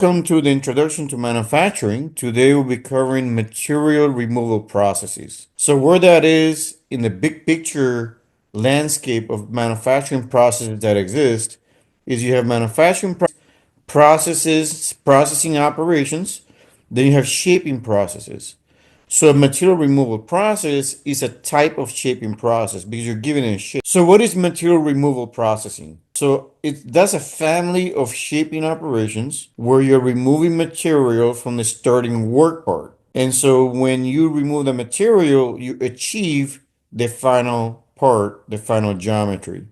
Welcome to the introduction to manufacturing. Today we'll be covering material removal processes. So where that is in the big picture landscape of manufacturing processes that exist is you have manufacturing processes, processing operations, then you have shaping processes. So a material removal process is a type of shaping process because you're giving it a shape. So what is material removal processing? So that's a family of shaping operations where you're removing material from the starting work part. And so when you remove the material, you achieve the final part, the final geometry.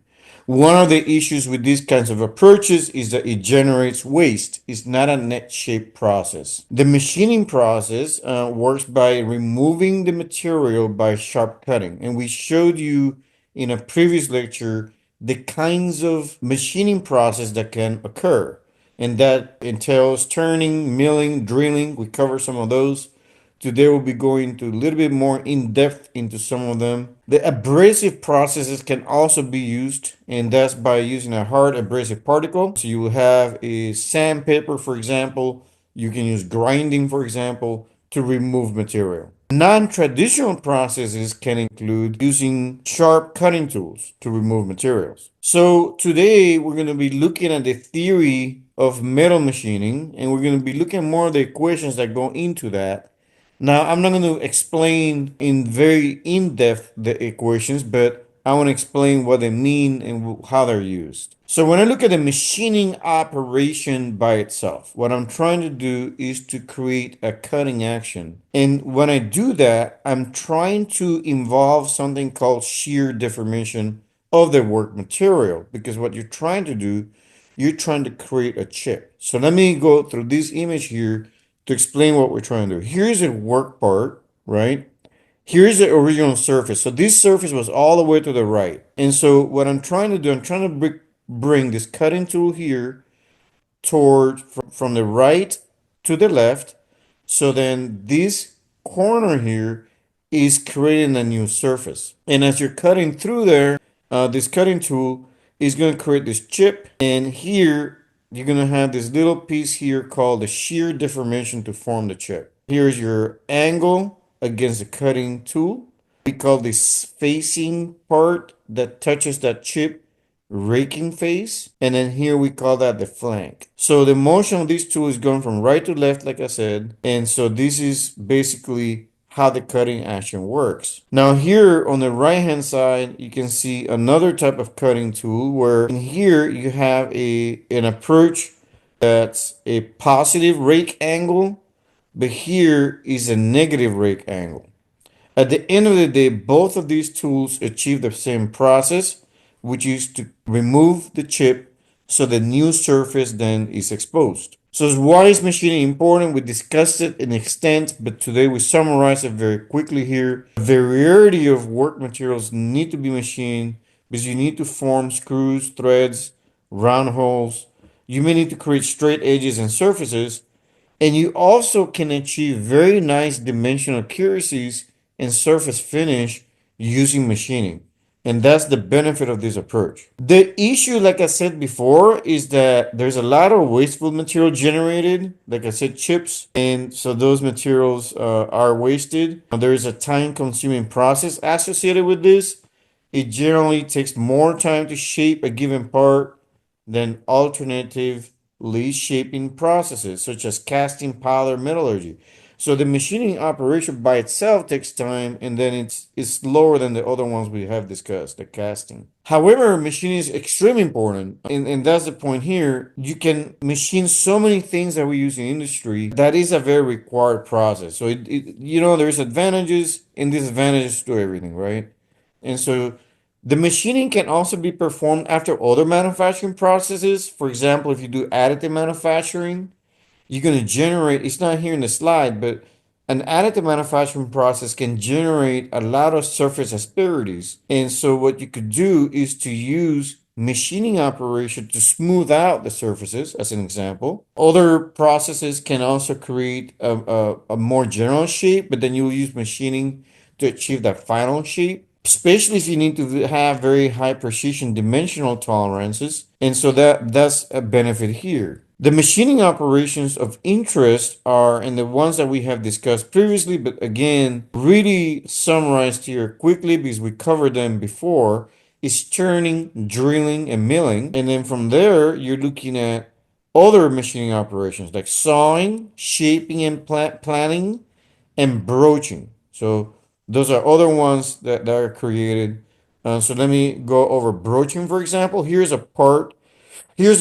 One of the issues with these kinds of approaches is that it generates waste. It's not a net shape process. The machining process works by removing the material by sharp cutting. And we showed you in a previous lecture the kinds of machining process that can occur. And that entails turning, milling, drilling. We cover some of those. Today we'll be going to a little bit more in depth into some of them. The abrasive processes can also be used, and that's by using a hard abrasive particle. So you will have a sandpaper, for example. You can use grinding, for example, to remove material. Non-traditional processes can include using sharp cutting tools to remove materials. So today we're going to be looking at the theory of metal machining, and we're going to be looking more at the equations that go into that. Now, I'm not going to explain in very in-depth the equations, but I want to explain what they mean and how they're used. So when I look at the machining operation by itself, what I'm trying to do is to create a cutting action. And when I do that, I'm trying to involve something called shear deformation of the work material, because what you're trying to do, you're trying to create a chip. So let me go through this image here to explain what we're trying to do. Here's a work part, right? Here's the original surface. So this surface was all the way to the right. And so what I'm trying to do, I'm trying to bring this cutting tool here toward from the right to the left. So then this corner here is creating a new surface. And as you're cutting through there, this cutting tool is going to create this chip. And here you're going to have this little piece here called the shear deformation to form the chip. Here's your angle against the cutting tool. We call this facing part that touches that chip raking face. And then here we call that the flank. So the motion of these two is going from right to left, like I said. And so this is basically how the cutting action works. Now here on the right hand side, you can see another type of cutting tool where in here you have an approach that's a positive rake angle, but here is a negative rake angle. At the end of the day, both of these tools achieve the same process, which is to remove the chip so the new surface then is exposed. So why is machining important? We discussed it in extent, but today we summarize it very quickly here. A variety of work materials need to be machined because you need to form screws, threads, round holes. You may need to create straight edges and surfaces, and you also can achieve very nice dimensional accuracies and surface finish using machining. And that's the benefit of this approach. The issue, like I said before, is that there's a lot of wasteful material generated, like I said, chips. And so those materials are wasted. There is a time consuming process associated with this. It generally takes more time to shape a given part than alternatively shaping processes, such as casting, powder, metallurgy. So the machining operation by itself takes time, and then it's slower than the other ones we have discussed, the casting. However, machining is extremely important, and that's the point here. You can machine so many things that we use in industry. That is a very required process. So there's advantages and disadvantages to everything, right? And so the machining can also be performed after other manufacturing processes. For example, if you do additive manufacturing, you're going to generate, it's not here in the slide, but an additive manufacturing process can generate a lot of surface asperities. And so what you could do is to use machining operation to smooth out the surfaces, as an example. Other processes can also create a more general shape, but then you'll use machining to achieve that final shape, especially if you need to have very high precision dimensional tolerances. And so that's a benefit here. The machining operations of interest are, and the ones that we have discussed previously, but again, really summarized here quickly because we covered them before, is turning, drilling, and milling. And then from there, you're looking at other machining operations like sawing, shaping and planning, and broaching. So those are other ones that are created. So let me go over broaching, for example. Here's the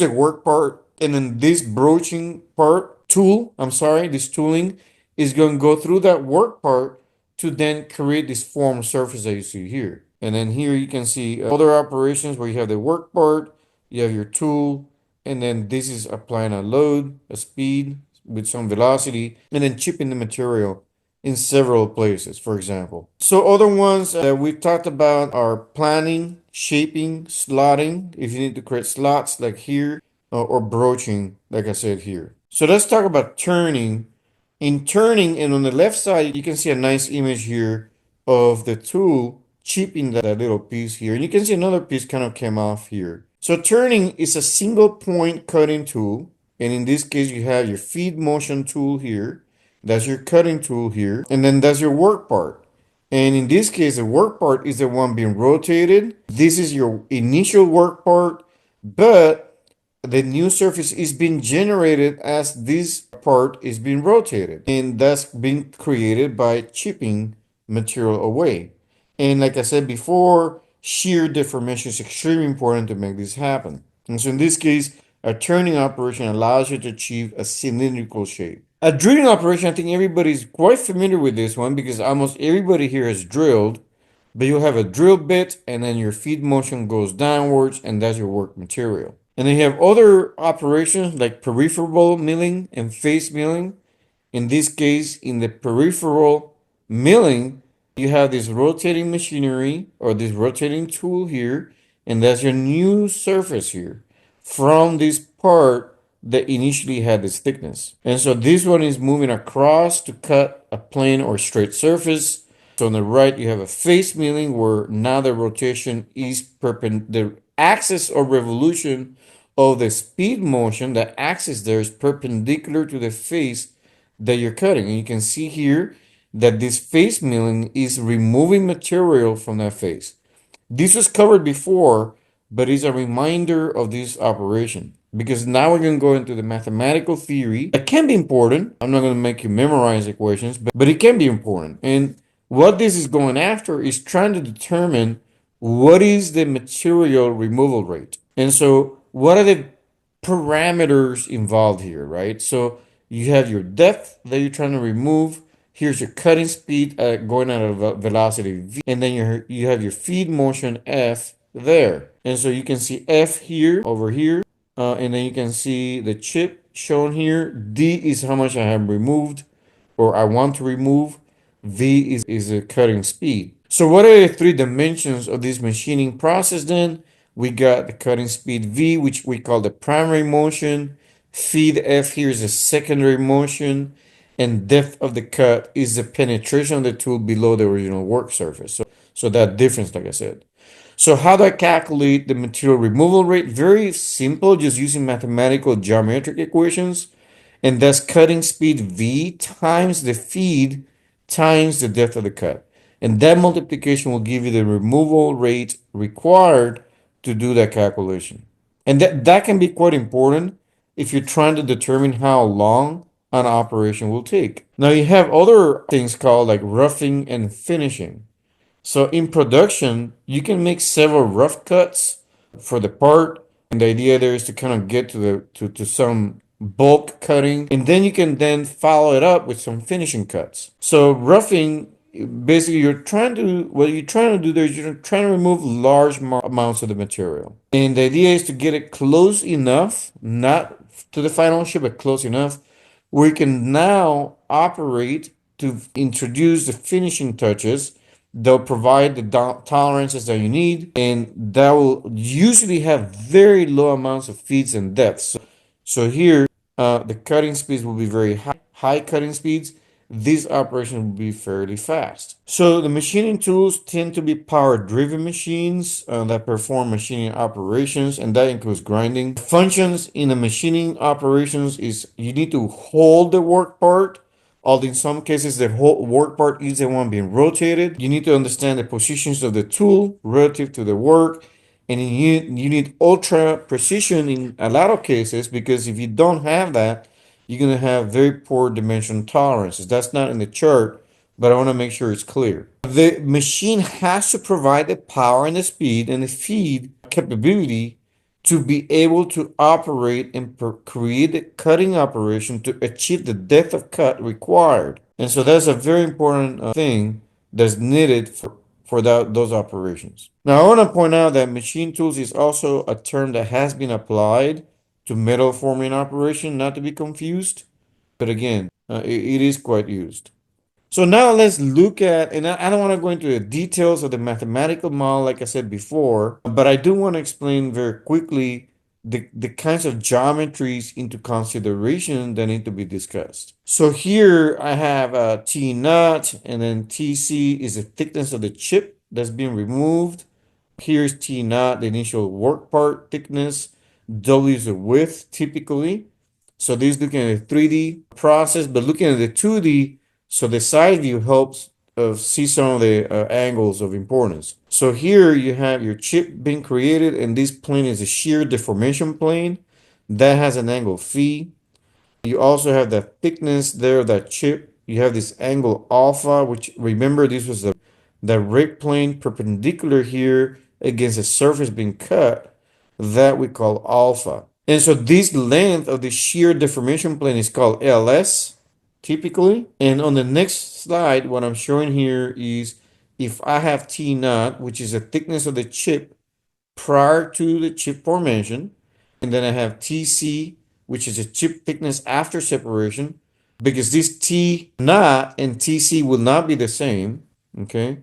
work part, and then this broaching part tool, I'm sorry, this tooling is going to go through that work part to then create this form surface that you see here. And then here you can see other operations where you have the work part, you have your tool, and then this is applying a load, a speed with some velocity, and then chipping the material in several places, for example. So other ones that we've talked about are planning, shaping, slotting, if you need to create slots like here, or broaching, like I said here. So let's talk about turning. In turning, and on the left side, you can see a nice image here of the tool chipping that little piece here. And you can see another piece kind of came off here. So turning is a single point cutting tool. And in this case, you have your feed motion tool here. That's your cutting tool here. And then that's your work part. And in this case, the work part is the one being rotated. This is your initial work part, but the new surface is being generated as this part is being rotated. And that's being created by chipping material away. And like I said before, shear deformation is extremely important to make this happen. And so in this case, a turning operation allows you to achieve a cylindrical shape. A drilling operation, I think everybody's quite familiar with this one because almost everybody here has drilled, but you'll have a drill bit and then your feed motion goes downwards and that's your work material. And then you have other operations like peripheral milling and face milling. In this case, in the peripheral milling, you have this rotating machinery or this rotating tool here, and that's your new surface here from this part that initially had this thickness. And so this one is moving across to cut a plane or straight surface. So on the right, you have a face milling where now the rotation is perpendicular. The axis of revolution of the speed motion, the axis there is perpendicular to the face that you're cutting. And you can see here that this face milling is removing material from that face. This was covered before, but it's a reminder of this operation because now we're going to go into the mathematical theory that can be important. I'm not going to make you memorize equations, but it can be important. And what this is going after is trying to determine what is the material removal rate. And so what are the parameters involved here, right? So you have your depth that you're trying to remove. Here's your cutting speed going at a velocity v, and then you have your feed motion F there. And so you can see F here, over here, and then you can see the chip shown here. D is how much I have removed or I want to remove. V is the cutting speed. So what are the three dimensions of this machining process then? We got the cutting speed V, which we call the primary motion. Feed F here is the secondary motion. And depth of the cut is the penetration of the tool below the original work surface. So that difference, like I said. So how do I calculate the material removal rate? Very simple, just using mathematical geometric equations. And that's cutting speed V times the feed times the depth of the cut. And that multiplication will give you the removal rate required to do that calculation. And that can be quite important if you're trying to determine how long an operation will take. Now you have other things called like roughing and finishing. So in production, you can make several rough cuts for the part. And the idea there is to kind of get to some bulk cutting. And then you can then follow it up with some finishing cuts. So roughing, basically what you're trying to do there is you're trying to remove large amounts of the material. And the idea is to get it close enough, not to the final shape, but close enough where you can now operate to introduce the finishing touches. They'll provide the tolerances that you need, and that will usually have very low amounts of feeds and depths. So here, the cutting speeds will be very high cutting speeds, this operation will be fairly fast. So the machining tools tend to be power-driven machines that perform machining operations, and that includes grinding. Functions in the machining operations is you need to hold the work part. Although in some cases the whole work part is the one being rotated. You need to understand the positions of the tool relative to the work, and you need ultra precision in a lot of cases, because if you don't have that, you're going to have very poor dimension tolerances. That's not in the chart, but I want to make sure it's clear. The machine has to provide the power and the speed and the feed capability to be able to operate and create the cutting operation to achieve the depth of cut required. And so that's a very important thing that's needed for those operations. Now, I want to point out that machine tools is also a term that has been applied to metal forming operation, not to be confused. But again, it is quite used. So now let's look at, and I don't want to go into the details of the mathematical model like I said before, but I do want to explain very quickly the kinds of geometries into consideration that need to be discussed. So here I have a T naught, and then TC is the thickness of the chip that's being removed. Here's T naught, the initial work part thickness. W is the width typically. So this is looking at a 3D process, but looking at the 2D, so the side view helps see some of the angles of importance. So here you have your chip being created, and this plane is a shear deformation plane that has an angle phi. You also have the thickness there of that chip. You have this angle alpha, which remember this was the rake plane perpendicular here against the surface being cut, that we call alpha. And so this length of the shear deformation plane is called LS typically. And on the next slide, what I'm showing here is if I have T naught, which is the thickness of the chip prior to the chip formation, and then I have TC, which is a chip thickness after separation, because this T naught and TC will not be the same, okay?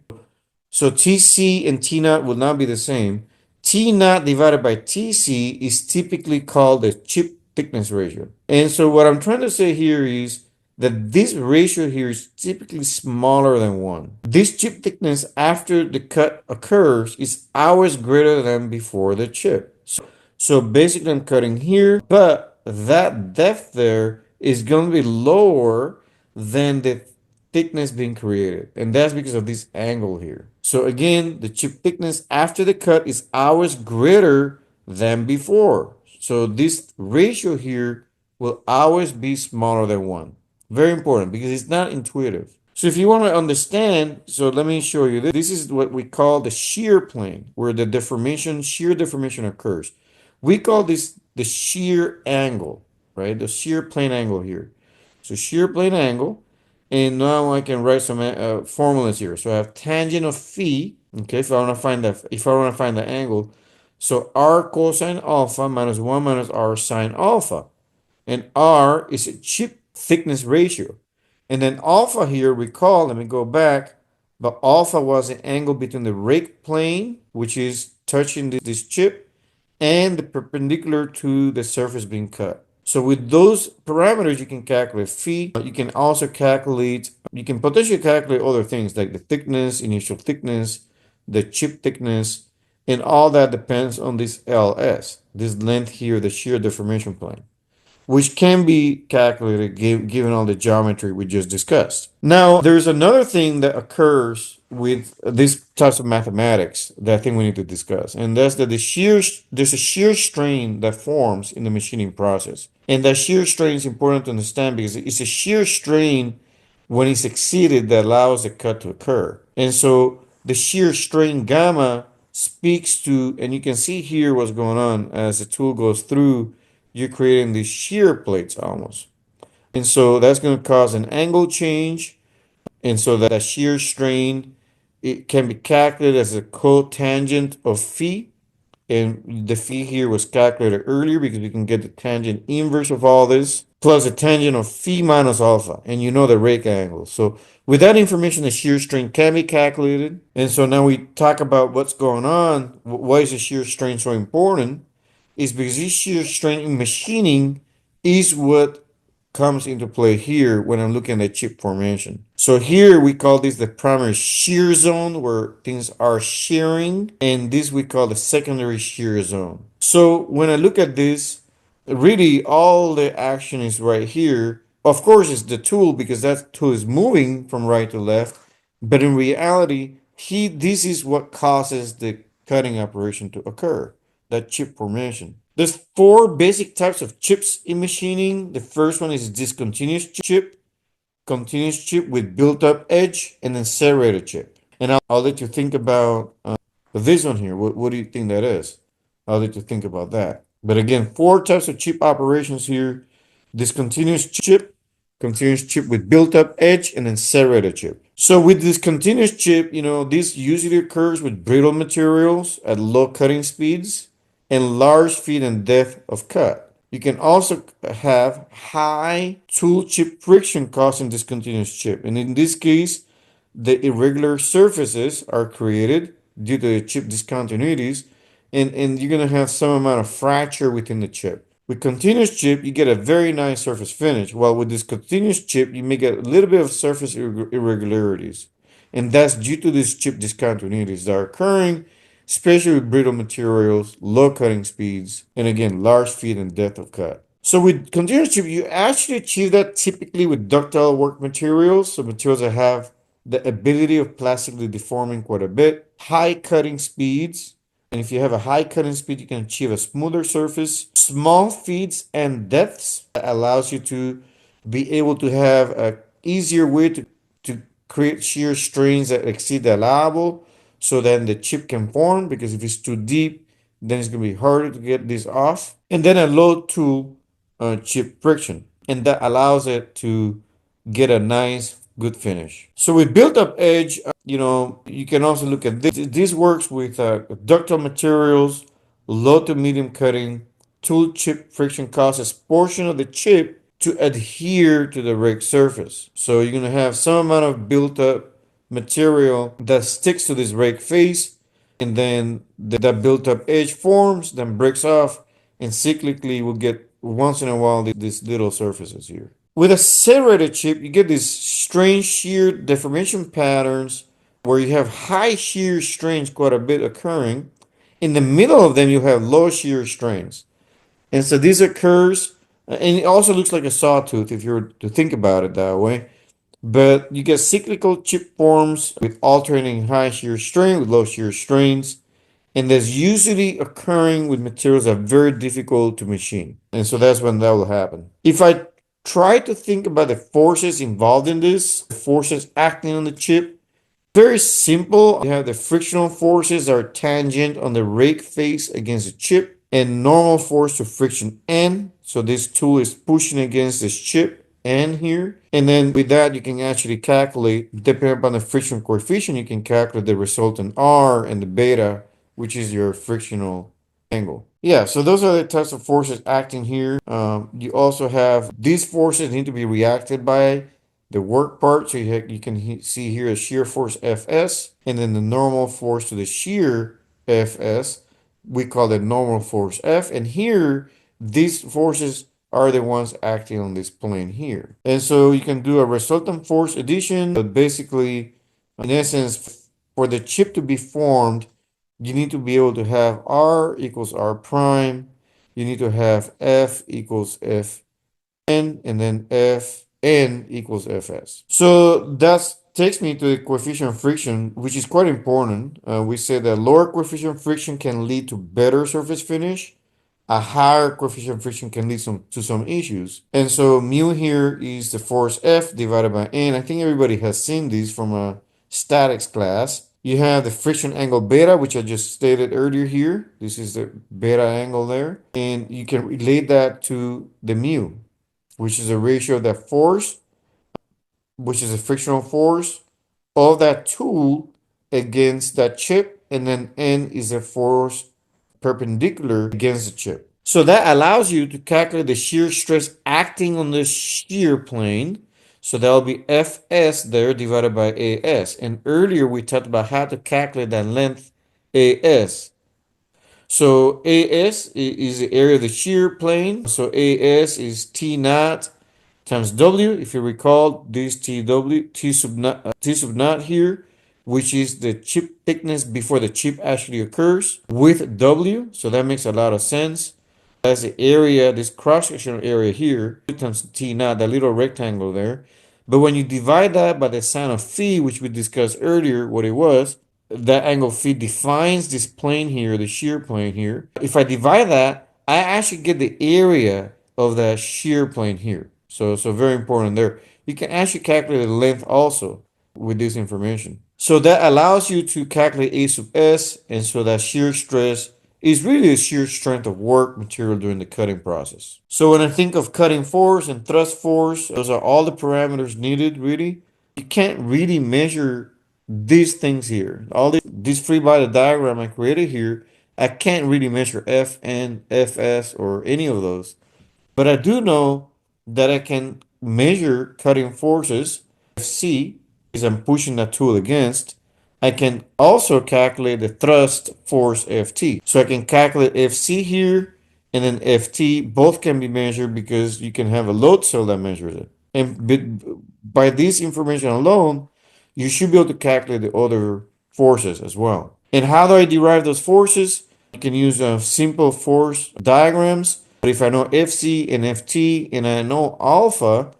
So TC and T naught will not be the same. T naught divided by TC is typically called the chip thickness ratio. And so what I'm trying to say here is that this ratio here is typically smaller than 1. This chip thickness after the cut occurs is hours greater than before the chip. So basically I'm cutting here, but that depth there is going to be lower than the thickness being created. And that's because of this angle here. So again, the chip thickness after the cut is hours greater than before. So this ratio here will always be smaller than 1. Very important because it's not intuitive. So if you want to understand, so let me show you this. This is what we call the shear plane, where the shear deformation occurs. We call this the shear angle, right? The shear plane angle here. So shear plane angle. And now I can write some formulas here. So I have tangent of phi. Okay, if I want to find the angle. So r cosine alpha minus 1 minus r sine alpha. And r is a chip thickness ratio. And then alpha here, recall, let me go back, but alpha was the angle between the rake plane, which is touching this chip, and the perpendicular to the surface being cut. So with those parameters, you can calculate phi. You can also you can potentially calculate other things like the thickness, initial thickness, the chip thickness, and all that depends on this LS, this length here, the shear deformation plane, which can be calculated given all the geometry we just discussed. Now, there's another thing that occurs with these types of mathematics that I think we need to discuss, and that's that there's a shear strain that forms in the machining process. And that shear strain is important to understand because it's a shear strain when it's exceeded that allows the cut to occur. And so the shear strain gamma speaks to, and you can see here what's going on as the tool goes through, you're creating these shear plates almost. And so that's going to cause an angle change. And so that shear strain, it can be calculated as a cotangent of phi. And the phi here was calculated earlier because we can get the tangent inverse of all this, plus a tangent of phi minus alpha. And you know the rake angle. So with that information, the shear strain can be calculated. And so now we talk about what's going on. Why is the shear strain so important? Is because this shear strain in machining is what comes into play here when I'm looking at chip formation. So here we call this the primary shear zone where things are shearing, and this we call the secondary shear zone. So when I look at this, really all the action is right here. Of course, it's the tool because that tool is moving from right to left, but in reality, this is what causes the cutting operation to occur, that chip formation. There's four basic types of chips in machining. The first one is discontinuous chip, continuous chip with built-up edge, and then serrated chip. And I'll let you think about this one here. What do you think that is? I'll let you think about that. But again, four types of chip operations here. Discontinuous chip, continuous chip with built-up edge, and then serrated chip. So with this continuous chip, this usually occurs with brittle materials at low cutting speeds and large feed and depth of cut. You can also have high tool chip friction causing discontinuous chip. And in this case, the irregular surfaces are created due to the chip discontinuities, and you're going to have some amount of fracture within the chip. With continuous chip, you get a very nice surface finish, while with this continuous chip, you may get a little bit of surface irregularities. And that's due to these chip discontinuities that are occurring, especially with brittle materials, low cutting speeds, and again, large feed and depth of cut. So with continuous chip, you actually achieve that typically with ductile work materials, so materials that have the ability of plastically deforming quite a bit, high cutting speeds, and if you have a high cutting speed, you can achieve a smoother surface, small feeds and depths that allows you to be able to have a easier way to create shear strains that exceed the allowable, so then the chip can form, because if it's too deep, then it's going to be harder to get this off. And then a low tool chip friction, and that allows it to get a nice good finish. So with built-up edge, you can also look at this. This works with ductile materials, low to medium cutting. Tool chip friction causes portion of the chip to adhere to the rake surface. So you're going to have some amount of built-up material that sticks to this rake face, and then that built-up edge forms, then breaks off, and cyclically we'll get once in a while these little surfaces here. With a serrated chip, you get these strange shear deformation patterns where you have high shear strains quite a bit occurring. In the middle of them, you have low shear strains. And so this occurs, and it also looks like a sawtooth if you were to think about it that way. But you get cyclical chip forms with alternating high shear strain with low shear strains. And that's usually occurring with materials that are very difficult to machine. And so that's when that will happen. If I try to think about the forces involved in this, the forces acting on the chip, very simple. You have the frictional forces that are tangent on the rake face against the chip, and normal force to friction N. So this tool is pushing against this chip N here. And then with that, you can actually calculate, depending upon the friction coefficient, you can calculate the resultant R and the beta, which is your frictional angle. Yeah, so those are the types of forces acting here. You also have these forces need to be reacted by the work part. So you can see here a shear force Fs, and then the normal force to the shear Fs. We call it normal force F. And here, these forces are the ones acting on this plane here. And so you can do a resultant force addition, but basically, in essence, for the chip to be formed, you need to be able to have R equals R prime. You need to have F equals Fn, and then Fn equals Fs. So that takes me to the coefficient of friction, which is quite important. We said that lower coefficient of friction can lead to better surface finish. A higher coefficient of friction can lead to some issues. And so mu here is the force F divided by N. I think everybody has seen these from a statics class. You have the friction angle beta, which I just stated earlier here. This is the beta angle there. And you can relate that to the mu, which is a ratio of that force, which is a frictional force, of that tool against that chip. And then N is a force perpendicular against the chip. So that allows you to calculate the shear stress acting on the shear plane. So that will be Fs there divided by As. And earlier we talked about how to calculate that length As. So As is the area of the shear plane. So As is T naught times W. If you recall, this T sub naught here, which is the chip thickness before the chip actually occurs, with W. So that makes a lot of sense. That's the area, this cross-sectional area here, times T naught, that little rectangle there. But when you divide that by the sine of phi, which we discussed earlier, what it was, that angle phi defines this plane here, the shear plane here. If I divide that, I actually get the area of that shear plane here. So very important there. You can actually calculate the length also with this information. So that allows you to calculate A sub S, and so that shear stress is really the shear strength of work material during the cutting process. So when I think of cutting force and thrust force, those are all the parameters needed really. You can't really measure these things here. All this free body diagram I created here, I can't really measure Fn, Fs, or any of those. But I do know that I can measure cutting forces, Fc, is I'm pushing that tool against. I can also calculate the thrust force Ft. So I can calculate Fc here and then Ft. Both can be measured because you can have a load cell that measures it. And by this information alone, you should be able to calculate the other forces as well. And how do I derive those forces? You can use simple force diagrams. But if I know Fc and Ft and I know alpha,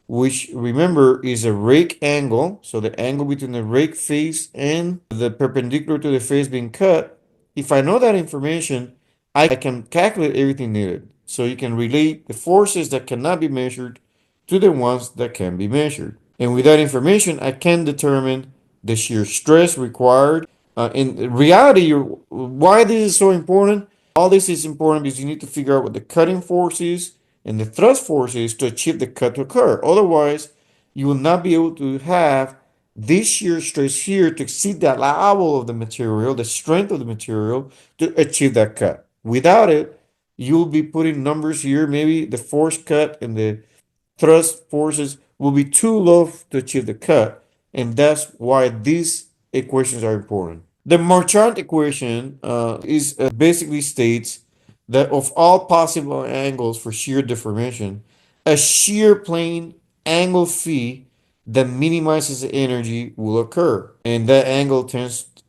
which remember is a rake angle, so the angle between the rake face and the perpendicular to the face being cut, if I know that information, I can calculate everything needed. So you can relate the forces that cannot be measured to the ones that can be measured. And with that information, I can determine the shear stress required. In reality, why this is so important? All this is important because you need to figure out what the cutting force is and the thrust force is to achieve the cut to occur. Otherwise, you will not be able to have this shear stress here to exceed that level of the material, the strength of the material to achieve that cut. Without it, you'll be putting numbers here. Maybe the force cut and the thrust forces will be too low to achieve the cut. And that's why these equations are important. The Marchant equation basically states that of all possible angles for shear deformation, a shear plane angle phi that minimizes the energy will occur. And that angle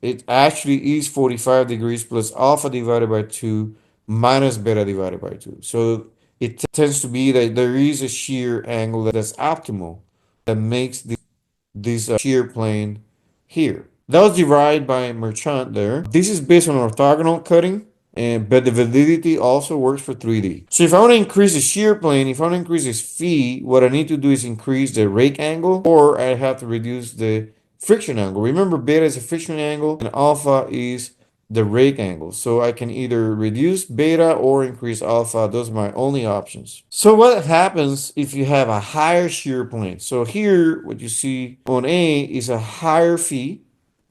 it actually is 45 degrees plus alpha divided by 2 minus beta divided by 2. So it tends to be that there is a shear angle that's optimal that makes this shear plane here. That was derived by Marchant there. This is based on orthogonal cutting, but the validity also works for 3D. So if I want to increase the shear plane, if I want to increase this phi, what I need to do is increase the rake angle, or I have to reduce the friction angle. Remember, beta is a friction angle, and alpha is the rake angle. So I can either reduce beta or increase alpha. Those are my only options. So what happens if you have a higher shear plane? So here, what you see on A is a higher phi,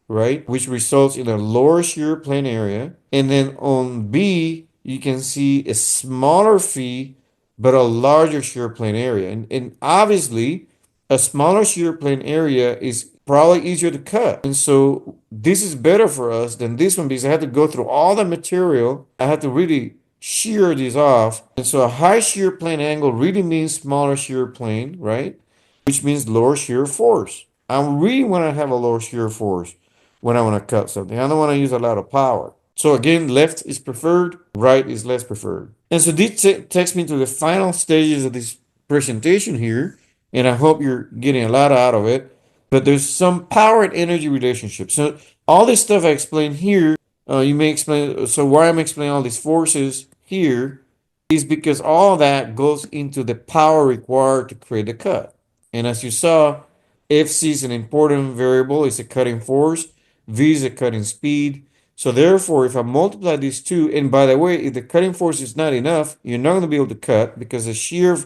right? Which results in a lower shear plane area. And then on B, you can see a smaller phi, but a larger shear plane area. And obviously, a smaller shear plane area is probably easier to cut. And so this is better for us than this one because I had to go through all the material. I had to really shear these off. And so a high shear plane angle really means smaller shear plane, right? Which means lower shear force. I really want to have a lower shear force when I want to cut something. I don't want to use a lot of power. So again, left is preferred, right is less preferred. And so this takes me to the final stages of this presentation here, and I hope you're getting a lot out of it. But there's some power and energy relationships. So all this stuff I explained here, you may explain, so why I'm explaining all these forces here is because all that goes into the power required to create the cut. And as you saw, Fc is an important variable, it's a cutting force. V is a cutting speed. So therefore, if I multiply these two, and by the way, if the cutting force is not enough, you're not going to be able to cut because the shear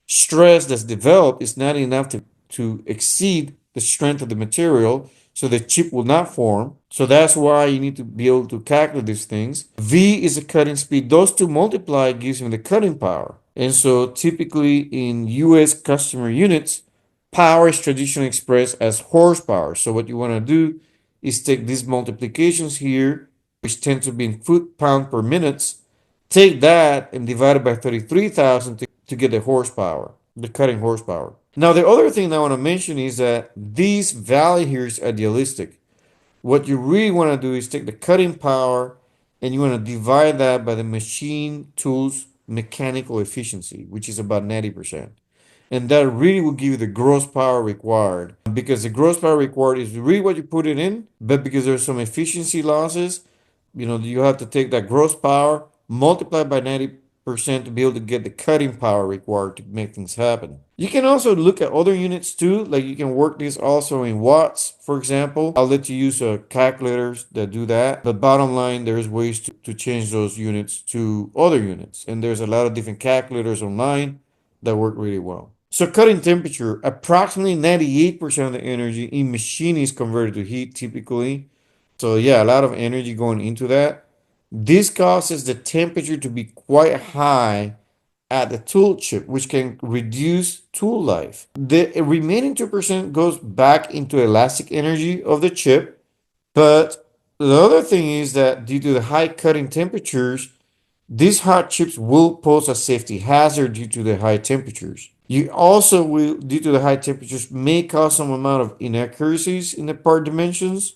stress that's developed is not enough to exceed the strength of the material, so the chip will not form. So that's why you need to be able to calculate these things. V is a cutting speed. Those two multiply gives me the cutting power. And so typically in US customer units, power is traditionally expressed as horsepower. So what you want to do is take these multiplications here, which tend to be in foot-pound per minute, take that and divide it by 33,000 to get the horsepower. the cutting horsepower. Now, the other thing I want to mention is that this value here is idealistic. What you really want to do is take the cutting power and you want to divide that by the machine tool's mechanical efficiency, which is about 90%. And that really will give you the gross power required because the gross power required is really what you put it in, but because there's some efficiency losses, you have to take that gross power, multiply by 90% to be able to get the cutting power required to make things happen. You can also look at other units too, like you can work this also in watts, for example. I'll let you use calculators that do that. But bottom line, there's ways to change those units to other units. And there's a lot of different calculators online that work really well. So cutting temperature, approximately 98% of the energy in machine is converted to heat typically. So yeah, a lot of energy going into that. This causes the temperature to be quite high at the tool chip, which can reduce tool life. The remaining 2% goes back into elastic energy of the chip. But the other thing is that due to the high cutting temperatures, these hot chips will pose a safety hazard due to the high temperatures. You also will, due to the high temperatures, may cause some amount of inaccuracies in the part dimensions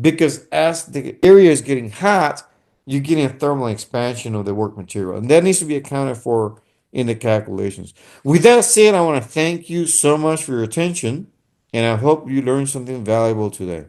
because as the area is getting hot, you're getting a thermal expansion of the work material, and that needs to be accounted for in the calculations. With that said, I want to thank you so much for your attention, and I hope you learned something valuable today.